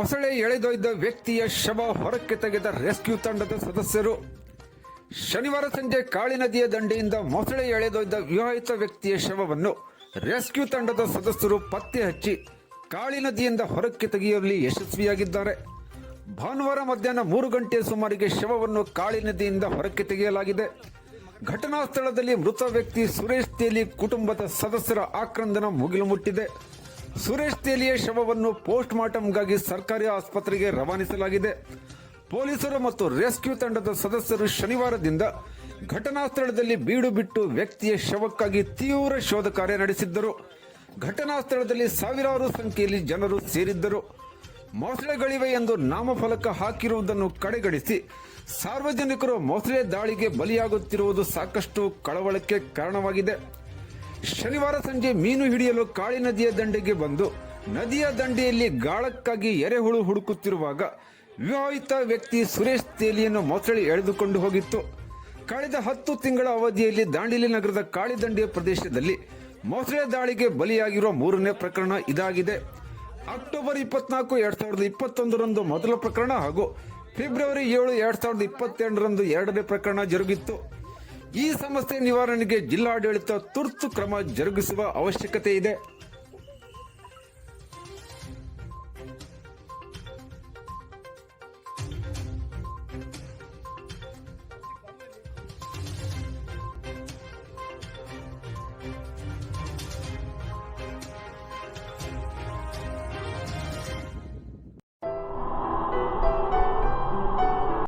ಮೊಸಳೆ ಎಳೆದೊಯ್ದ ವ್ಯಕ್ತಿಯ ಶವ ಹೊರಕ್ಕೆ ತೆಗೆದ ರೆಸ್ಕ್ಯೂ ತಂಡದ ಸದಸ್ಯರು. ಶನಿವಾರ ಸಂಜೆ ಕಾಳಿ ನದಿಯ ದಂಡೆಯಿಂದ ಮೊಸಳೆ ಎಳೆದೊಯ್ದ ವಿವಾಹಿತ ವ್ಯಕ್ತಿಯ ಶವವನ್ನು ರೆಸ್ಕ್ಯೂ ತಂಡದ ಸದಸ್ಯರು ಪತ್ತೆ ಹಚ್ಚಿ ಕಾಳಿ ನದಿಯಿಂದ ಹೊರಕ್ಕೆ ತೆಗೆಯುವಲ್ಲಿ ಯಶಸ್ವಿಯಾಗಿದ್ದಾರೆ. ಭಾನುವಾರ ಮಧ್ಯಾಹ್ನ 3 ಗಂಟೆ ಸುಮಾರಿಗೆ ಶವವನ್ನು ಕಾಳಿ ನದಿಯಿಂದ ಹೊರಕ್ಕೆ ತೆಗೆಯಲಾಗಿದೆ. ಘಟನಾ ಸ್ಥಳದಲ್ಲಿ ಮೃತ ವ್ಯಕ್ತಿ ಸುರೇಶ್ ತೇಲಿ ಕುಟುಂಬದ ಸದಸ್ಯರ ಆಕ್ರಂದನ ಮುಗಿಲು ಮುಟ್ಟಿದೆ. ಸುರೇಶ್ ತೇಲಿಯ ಶವವನ್ನು ಪೋಸ್ಟ್ ಮಾರ್ಟಂಗಾಗಿ ಸರ್ಕಾರಿ ಆಸ್ಪತ್ರೆಗೆ ರವಾನಿಸಲಾಗಿದೆ. ಪೊಲೀಸರು ಮತ್ತು ರೆಸ್ಕ್ಯೂ ತಂಡದ ಸದಸ್ಯರು ಶನಿವಾರದಿಂದ ಘಟನಾ ಸ್ಥಳದಲ್ಲಿ ಬೀಡು ಬಿಟ್ಟು ವ್ಯಕ್ತಿಯ ಶವಕ್ಕಾಗಿ ತೀವ್ರ ಶೋಧ ಕಾರ್ಯ ನಡೆಸಿದ್ದರು. ಘಟನಾ ಸ್ಥಳದಲ್ಲಿ ಸಾವಿರಾರು ಸಂಖ್ಯೆಯಲ್ಲಿ ಜನರು ಸೇರಿದ್ದರು. ಮೊಸಳೆಗಳಿವೆ ಎಂದು ನಾಮಫಲಕ ಹಾಕಿರುವುದನ್ನು ಕಡೆಗಣಿಸಿ ಸಾರ್ವಜನಿಕರು ಮೊಸಳೆ ದಾಳಿಗೆ ಬಲಿಯಾಗುತ್ತಿರುವುದು ಸಾಕಷ್ಟು ಕಳವಳಕ್ಕೆ ಕಾರಣವಾಗಿದೆ. ಶನಿವಾರ ಸಂಜೆ ಮೀನು ಹಿಡಿಯಲು ಕಾಳಿ ನದಿಯ ದಂಡೆಗೆ ಬಂದು ನದಿಯ ದಂಡೆಯಲ್ಲಿ ಗಾಳಕ್ಕಾಗಿ ಎರೆಹುಳು ಹುಡುಕುತ್ತಿರುವಾಗ ವಿವಾಹಿತ ವ್ಯಕ್ತಿ ಸುರೇಶ್ ತೇಲಿಯನ್ನು ಮೊಸಳೆ ಎಳೆದುಕೊಂಡು ಹೋಗಿತ್ತು. ಕಳೆದ 10 ತಿಂಗಳ ಅವಧಿಯಲ್ಲಿ ದಾಂಡೇಲಿ ನಗರದ ಕಾಳಿದಂಡೆಯ ಪ್ರದೇಶದಲ್ಲಿ ಮೊಸಳೆ ದಾಳಿಗೆ ಬಲಿಯಾಗಿರುವ 3ನೇ ಪ್ರಕರಣ ಇದಾಗಿದೆ. ಅಕ್ಟೋಬರ್ 24, 2021ರಂದು ಮೊದಲ ಪ್ರಕರಣ ಹಾಗೂ ಫೆಬ್ರವರಿ 7, 2022ರಂದು 2ನೇ ಪ್ರಕರಣ ಜರುಗಿತ್ತು. ಈ ಸಮಸ್ಯೆ ನಿವಾರಣೆಗೆ ಜಿಲ್ಲಾಡಳಿತ ತುರ್ತು ಕ್ರಮ ಜರುಗಿಸುವ ಅವಶ್ಯಕತೆ ಇದೆ.